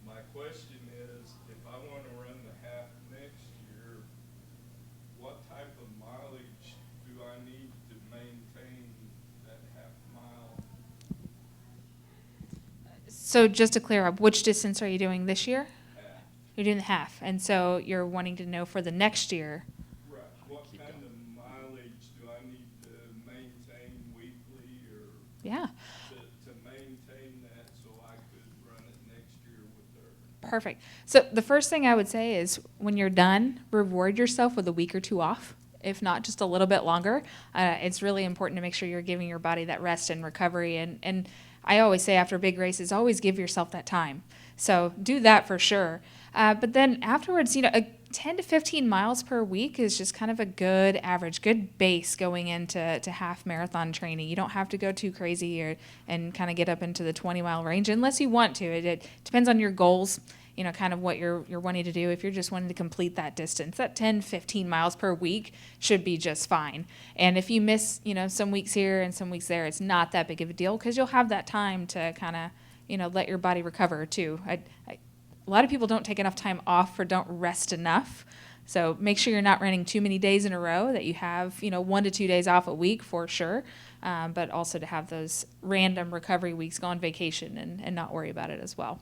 My question is, if I want to run the half next year, what type of mileage do I need to maintain that half mile? So just to clear up, which distance are you doing this year? Half. You're doing the half, and so you're wanting to know for the next year. Right. What kind of mileage do I need to maintain weekly or Yeah, to maintain that so I could run it next year with her? perfect. So the first thing I would say is when you're done, reward yourself with a week or two off, if not just a little bit longer. It's really important to make sure you're giving your body that rest and recovery. And I always say after big races, always give yourself that time. So do that for sure. But then afterwards, a 10 to 15 miles per week is just kind of a good average, good base going into half marathon training. You don't have to go too crazy and kind of get up into the 20-mile range unless you want to. It depends on your goals, kind of what you're wanting to do. If you're just wanting to complete that distance, that 10, 15 miles per week should be just fine. And if you miss, some weeks here and some weeks there, it's not that big of a deal because you'll have that time to kind of, let your body recover too. A lot of people don't take enough time off or don't rest enough. So make sure you're not running too many days in a row, that you have, 1 to 2 days off a week for sure. But also to have those random recovery weeks, go on vacation and not worry about it as well.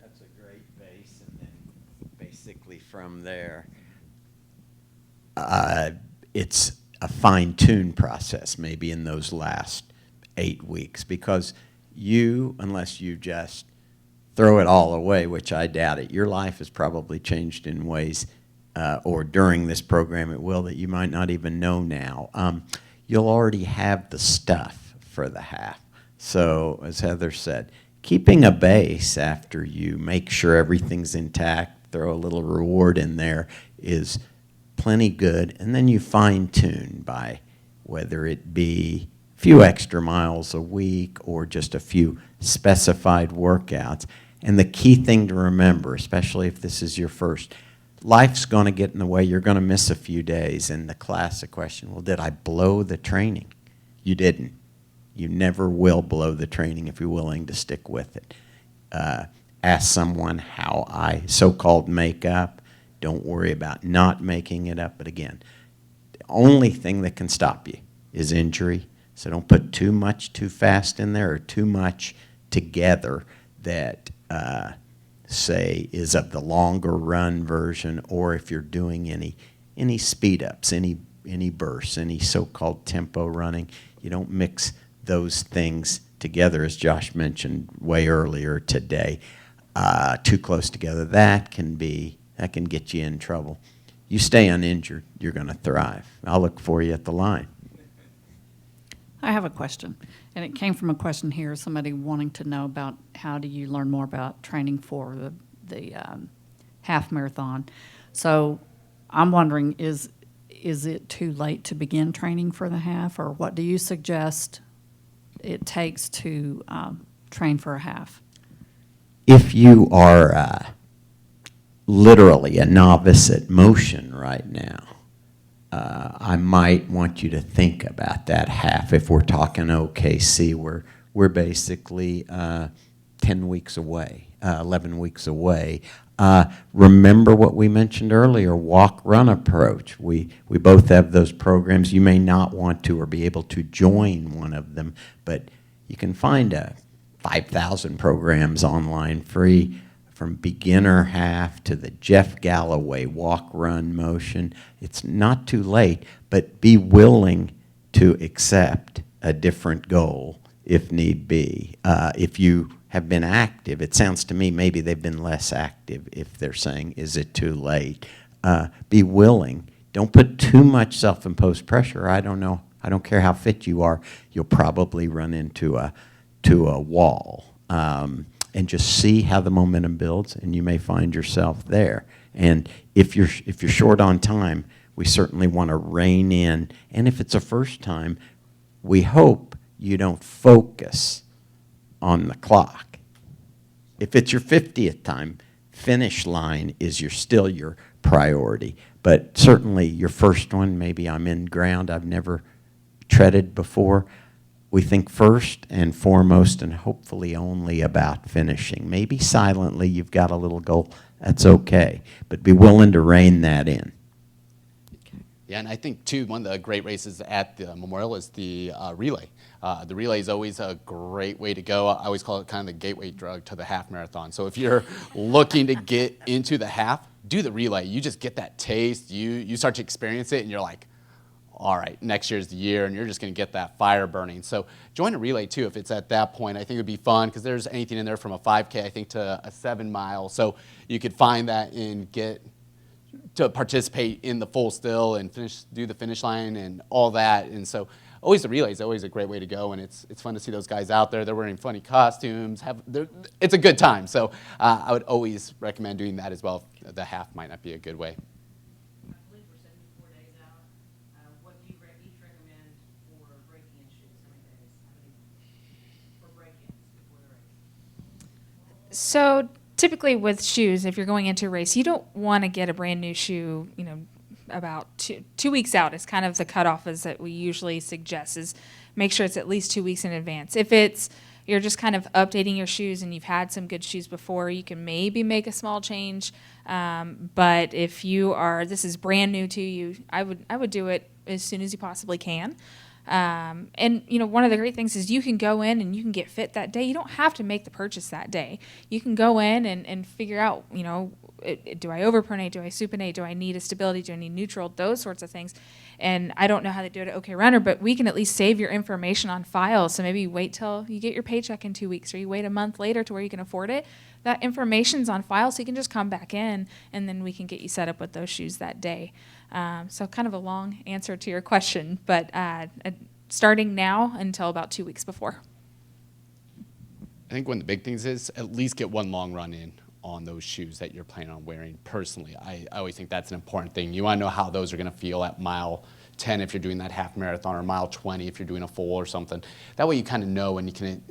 That's a great base, and then basically from there, it's a fine-tune process maybe in those last 8 weeks, because unless you just throw it all away, which I doubt it, your life has probably changed in ways, or during this program it will, that you might not even know now. You'll already have the stuff for the half. So, as Heather said, keeping a base after you make sure everything's intact, throw a little reward in there, is plenty good. And then you fine-tune by whether it be a few extra miles a week or just a few specified workouts. And the key thing to remember, especially if this is your first, life's going to get in the way. You're going to miss a few days. And the classic question, well, did I blow the training? You didn't. You never will blow the training if you're willing to stick with it. Ask someone how I so-called make up. Don't worry about not making it up. But again, the only thing that can stop you is injury. So don't put too much too fast in there or too much together that, say, is of the longer run version, or if you're doing any speed ups, any bursts, any so-called tempo running, you don't mix those things together, as Josh mentioned way earlier today, too close together. That can get you in trouble. You stay uninjured, you're going to thrive. I'll look for you at the line. I have a question, and it came from a question here, somebody wanting to know about how do you learn more about training for the half marathon. So I'm wondering, is it too late to begin training for the half, or what do you suggest it takes to train for a half? If you are literally a novice at motion right now, I might want you to think about that half. If we're talking OKC, we're basically 10 weeks away, 11 weeks away. Remember what we mentioned earlier, walk-run approach. We both have those programs. You may not want to or be able to join one of them, but you can find 5,000 programs online free, from beginner half to the Jeff Galloway walk-run motion. It's not too late, but be willing to accept a different goal if need be. If you have been active, it sounds to me maybe they've been less active if they're saying, is it too late? Be willing. Don't put too much self-imposed pressure. I don't know. I don't care how fit you are. You'll probably run into a wall. And just see how the momentum builds, and you may find yourself there. And if you're short on time, we certainly want to rein in. And if it's a first time, we hope you don't focus on the clock. If it's your 50th time, finish line is still your priority. But certainly your first one, maybe I'm in ground I've never treaded before, we think first and foremost and hopefully only about finishing. Maybe silently you've got a little goal, that's okay, but be willing to rein that in. Yeah, and I think too, one of the great races at the Memorial is the relay. The relay is always a great way to go. I always call it kind of the gateway drug to the half marathon. So if you're looking to get into the half, do the relay. You just get that taste. You start to experience it, and you're like, all right, next year's the year, and you're just going to get that fire burning. So join a relay too if it's at that point. I think it would be fun because there's anything in there from a 5K, I think, to a 7 mile. So you could find that and get to participate in the full still and do the finish line and all that. And so always the relay is always a great way to go, and it's fun to see those guys out there. They're wearing funny costumes. It's a good time. So I would always recommend doing that as well. The half might not be a good way. I believe we're 74 days out. What do you each recommend for break-in shoes? How many days? For break-ins before the race? So typically with shoes, if you're going into a race, you don't want to get a brand new shoe, about two weeks out is kind of the cutoff is that we usually suggest is make sure it's at least 2 weeks in advance. If you're just kind of updating your shoes and you've had some good shoes before, you can maybe make a small change. But if this is brand new to you, I would do it as soon as you possibly can. And one of the great things is you can go in and you can get fit that day. You don't have to make the purchase that day. You can go in and figure out, do I overpronate? Do I supinate? Do I need a stability? Do I need neutral? Those sorts of things. And I don't know how they do it at OK Runner, but we can at least save your information on file. So maybe you wait till you get your paycheck in 2 weeks, or you wait a month later to where you can afford it. That information's on file, so you can just come back in, and then we can get you set up with those shoes that day. So kind of a long answer to your question, but starting now until about 2 weeks before. I think one of the big things is at least get one long run in on those shoes that you're planning on wearing personally. I always think that's an important thing. You want to know how those are going to feel at mile 10 if you're doing that half marathon, or mile 20 if you're doing a full or something. That way you kind of know, and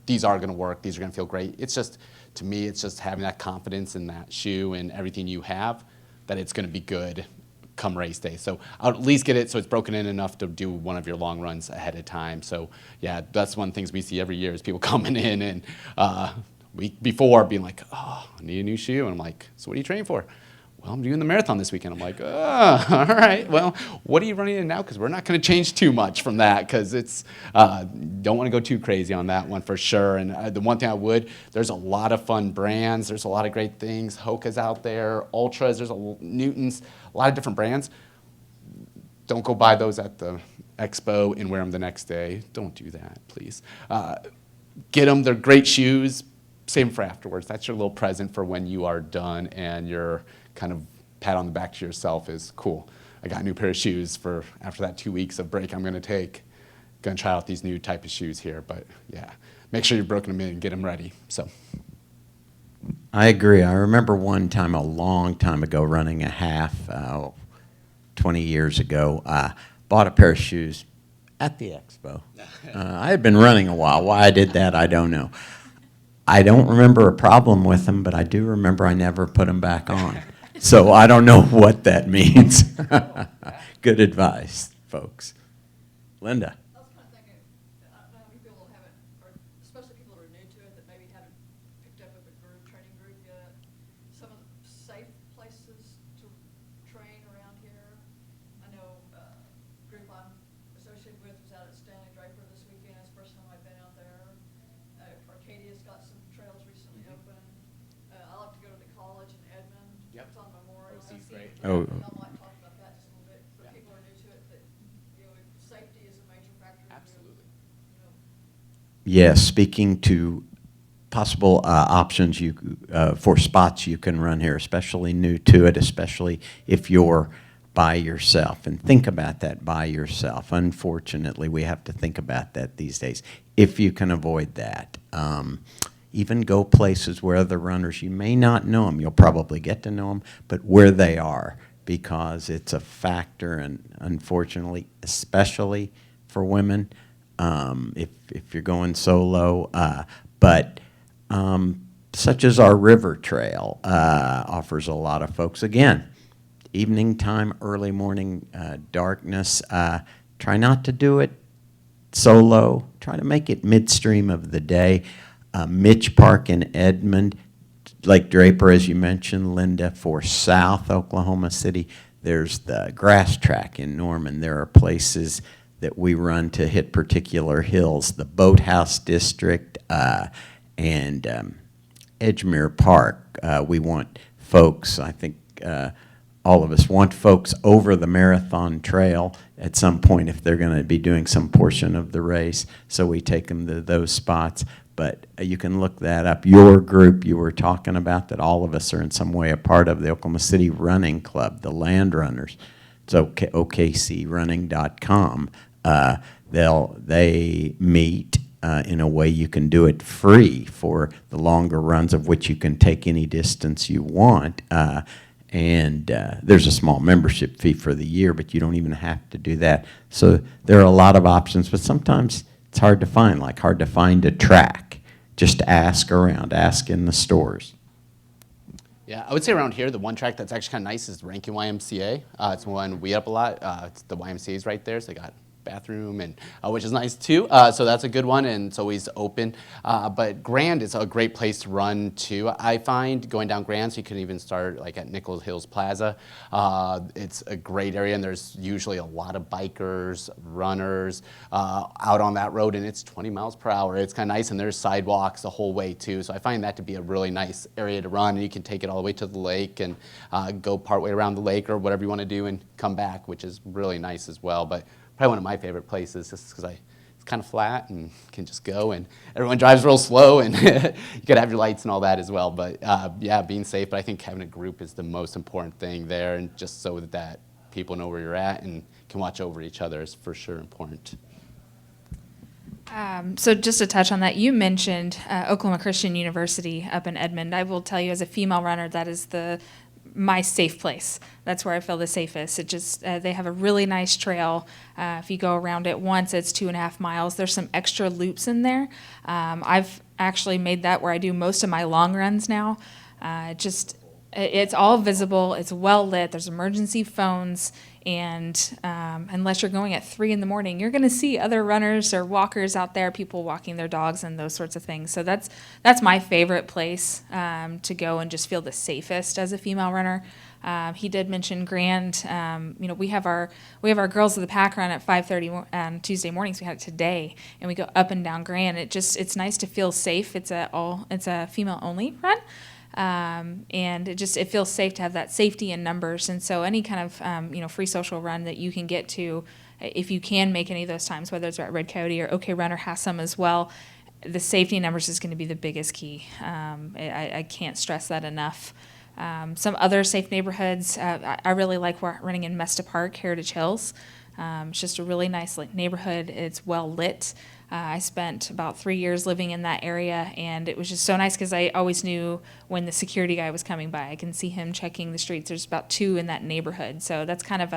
these are going to work, these are going to feel great. It's just, to me, it's just having that confidence in that shoe and everything you have that it's going to be good come race day. So I'll at least get it so it's broken in enough to do one of your long runs ahead of time. So yeah, that's one of the things we see every year is people coming in and week before being like, oh, I need a new shoe. And I'm like, so what are you training for? Well, I'm doing the marathon this weekend. I'm like, oh, all right. Well, what are you running in now? Because we're not going to change too much from that, because it's don't want to go too crazy on that one for sure. And the one thing there's a lot of fun brands. There's a lot of great things. Hoka's out there, Ultras, there's Newtons, a lot of different brands. Don't go buy those at the expo and wear them the next day. Don't do that, please. Get them. They're great shoes. Save them for afterwards. That's your little present for when you are done, and your kind of pat on the back to yourself is cool. I got a new pair of shoes for after that 2 weeks of break I'm going to take. Going to try out these new type of shoes here, but yeah, make sure you've broken them in and get them ready. So. I agree. I remember one time, a long time ago, running a half, 20 years ago, bought a pair of shoes at the expo. I had been running a while. Why I did that, I don't know. I don't remember a problem with them, but I do remember I never put them back on. So I don't know what that means. Good advice, folks. Linda. I was kind of thinking, I don't know how many people haven't, or especially people who are new to it that maybe haven't picked up with a training group yet. Some of the safe places to train around here. I know a group I'm associated with was out at Stanley Draper this weekend. It's the first time I've been out there. Arcadia's got some trails recently opened. I like to go to the college in Edmond. Yep. It's on Memorial. OC's great. Oh. I might talk about that just a little bit for people who are new to it, that, safety is a major factor. Absolutely. Yes, speaking to possible options for spots you can run here, especially new to it, especially if you're by yourself. And think about that, by yourself. Unfortunately, we have to think about that these days. If you can avoid that, even go places where other runners, you may not know them. You'll probably get to know them, but where they are, because it's a factor, and unfortunately, especially for women, if you're going solo. But such as our river trail offers a lot of folks, again, evening time, early morning darkness. Try not to do it solo, try to make it midstream of the day. Mitch Park in Edmond, Lake Draper, as you mentioned, Linda, for South Oklahoma City. There's the grass track in Norman. There are places that we run to hit particular hills. The Boathouse District and Edgemere Park. We want folks, I think all of us want folks over the Marathon Trail at some point if they're going to be doing some portion of the race. So we take them to those spots. But you can look that up. Your group you were talking about that all of us are in some way a part of, the Oklahoma City Running Club, the Land Runners. It's okcrunning.com. They meet in a way you can do it free for the longer runs, of which you can take any distance you want. And there's a small membership fee for the year, but you don't even have to do that. So there are a lot of options, but sometimes it's hard to find, like hard to find a track. Just ask around, ask in the stores. Yeah, I would say around here, the one track that's actually kind of nice is Rankin YMCA. It's one we up a lot. It's the YMCA's right there, so they got bathroom, and which is nice too. So that's a good one, and it's always open. But Grand is a great place to run too. I find going down Grand, so you can even start like at Nichols Hills Plaza. It's a great area, and there's usually a lot of bikers, runners out on that road, and it's 20 miles per hour. It's kind of nice, and there's sidewalks the whole way too. So I find that to be a really nice area to run, and you can take it all the way to the lake and go partway around the lake or whatever you want to do and come back, which is really nice as well. But probably one of my favorite places just because it's kind of flat and can just go, and everyone drives real slow, and you got to have your lights and all that as well. But yeah, being safe, but I think having a group is the most important thing there, and just so that people know where you're at and can watch over each other is for sure important. So just to touch on that, you mentioned Oklahoma Christian University up in Edmond. I will tell you, as a female runner, that is my safe place. That's where I feel the safest. It just they have a really nice trail. If you go around it once, it's 2.5 miles. There's some extra loops in there. I've actually made that where I do most of my long runs now. It's all visible. It's well lit. There's emergency phones, and unless you're going at 3 in the morning, you're going to see other runners or walkers out there, people walking their dogs and those sorts of things. So that's my favorite place to go and just feel the safest as a female runner. He did mention Grand. We have our Girls of the Pack run at 5:30 on Tuesday mornings. We had it today, and we go up and down Grand. It's nice to feel safe. It's a female only run. And it feels safe to have that safety in numbers. And so any kind of, free social run that you can get to, if you can make any of those times, whether it's at Red Coyote or OK Runner has some as well, the safety numbers is going to be the biggest key. I can't stress that enough. Some other safe neighborhoods, I really like running in Mesta Park, Heritage Hills. It's just a really nice neighborhood. It's well lit. I spent about 3 years living in that area, and it was just so nice because I always knew when the security guy was coming by. I can see him checking the streets. There's about 2 in that neighborhood, so that's kind of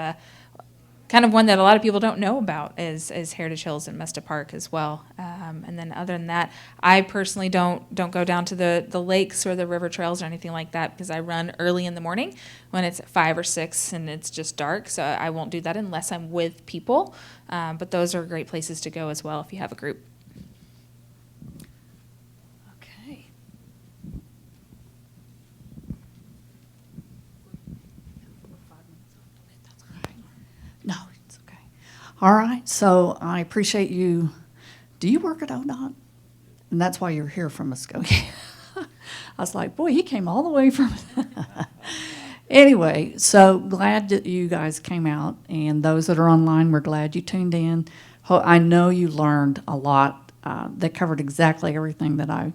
one that a lot of people don't know about is Heritage Hills and Mesta Park as well. And then other than that, I personally don't go down to the lakes or the river trails or anything like that because I run early in the morning when it's at 5 or 6 and it's just dark. So I won't do that unless I'm with people. But those are great places to go as well if you have a group. Okay. No, it's okay. All right, so I appreciate you. Do you work at ODOT? And that's why you're here from Muskogee. I was like, boy, he came all the way from. Anyway, so glad that you guys came out, and those that are online, we're glad you tuned in. I know you learned a lot. That covered exactly everything that I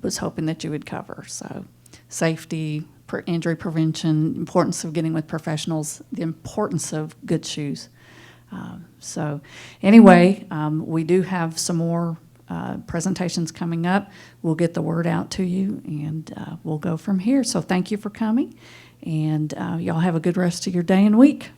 was hoping that you would cover. So safety, injury prevention, importance of getting with professionals, the importance of good shoes. So anyway, we do have some more presentations coming up. We'll get the word out to you, and we'll go from here. So thank you for coming, and y'all have a good rest of your day and week.